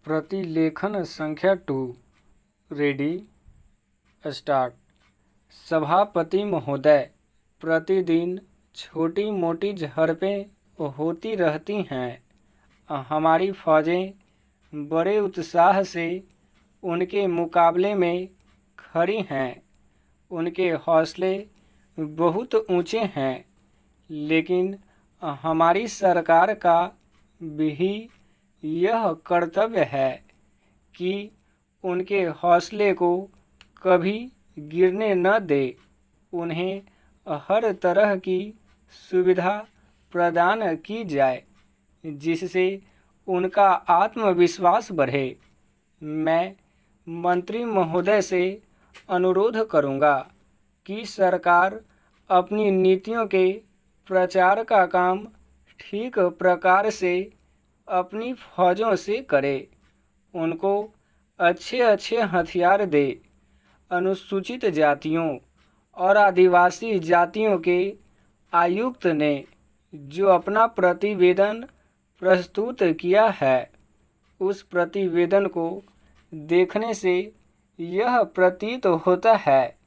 प्रतिलेखन संख्या 2 ready start. सभापति महोदय, प्रतिदिन छोटी मोटी झड़पें होती रहती हैं। हमारी फौजें बड़े उत्साह से उनके मुकाबले में खड़ी हैं। उनके हौसले बहुत ऊंचे हैं, लेकिन हमारी सरकार का भी यह कर्तव्य है कि उनके हौसले को कभी गिरने न दे। उन्हें हर तरह की सुविधा प्रदान की जाए जिससे उनका आत्मविश्वास बढ़े। मैं मंत्री महोदय से अनुरोध करूंगा कि सरकार अपनी नीतियों के प्रचार का काम ठीक प्रकार से अपनी फौजों से करे। उनको अच्छे अच्छे हथियार दे। अनुसूचित जातियों और आदिवासी जातियों के आयुक्त ने जो अपना प्रतिवेदन प्रस्तुत किया है, उस प्रतिवेदन को देखने से यह प्रतीत होता है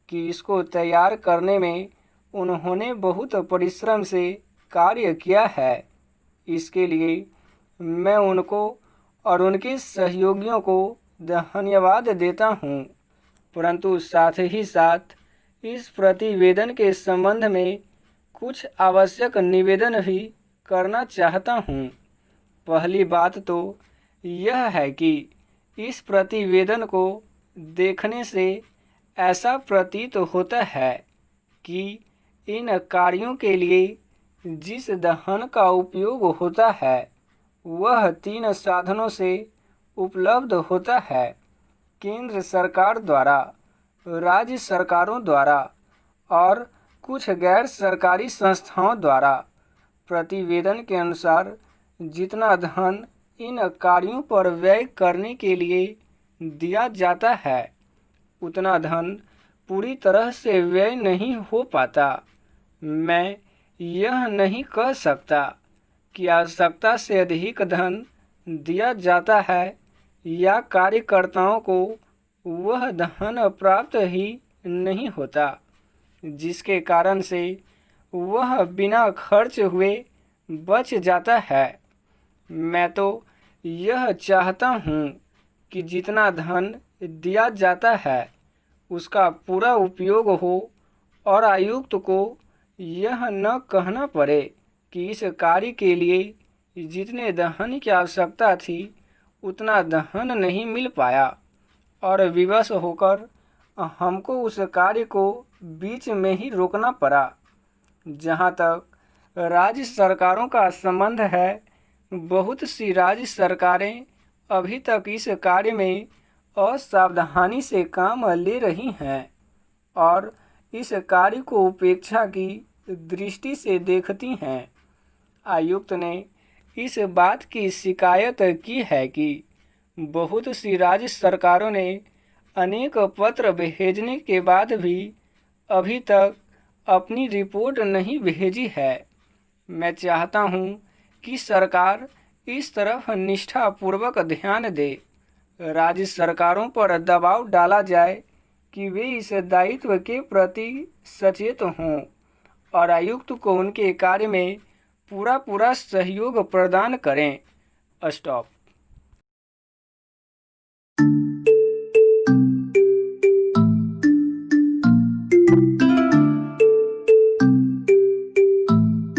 कि इसको तैयार करने में उन्होंने बहुत परिश्रम से कार्य किया है। इसके लिए मैं उनको और उनके सहयोगियों को धन्यवाद देता हूँ, परंतु साथ ही साथ इस प्रतिवेदन के संबंध में कुछ आवश्यक निवेदन भी करना चाहता हूँ। पहली बात तो यह है कि इस प्रतिवेदन को देखने से ऐसा प्रतीत होता है कि इन कार्यों के लिए जिस धन का उपयोग होता है वह 3 साधनों से उपलब्ध होता है: केंद्र सरकार द्वारा, राज्य सरकारों द्वारा और कुछ गैर सरकारी संस्थाओं द्वारा। प्रतिवेदन के अनुसार जितना धन इन कार्यों पर व्यय करने के लिए दिया जाता है, उतना धन पूरी तरह से व्यय नहीं हो पाता। मैं यह नहीं कह सकता कि आवश्यकता से अधिक धन दिया जाता है या कार्यकर्ताओं को वह धन प्राप्त ही नहीं होता, जिसके कारण से वह बिना खर्च हुए बच जाता है। मैं तो यह चाहता हूँ कि जितना धन दिया जाता है उसका पूरा उपयोग हो और आयुक्त को यह न कहना पड़े कि इस कार्य के लिए जितने धन की आवश्यकता थी उतना धन नहीं मिल पाया और विवश होकर हमको उस कार्य को बीच में ही रोकना पड़ा। जहाँ तक राज्य सरकारों का संबंध है, बहुत सी राज्य सरकारें अभी तक इस कार्य में असावधानी से काम ले रही हैं और इस कार्य को उपेक्षा की दृष्टि से देखती हैं। आयुक्त ने इस बात की शिकायत की है कि बहुत सी राज्य सरकारों ने अनेक पत्र भेजने के बाद भी अभी तक अपनी रिपोर्ट नहीं भेजी है। मैं चाहता हूं कि सरकार इस तरफ निष्ठापूर्वक ध्यान दे। राज्य सरकारों पर दबाव डाला जाए कि वे इस दायित्व के प्रति सचेत हों और आयुक्त को उनके कार्य में पूरा सहयोग प्रदान करें। स्टॉप।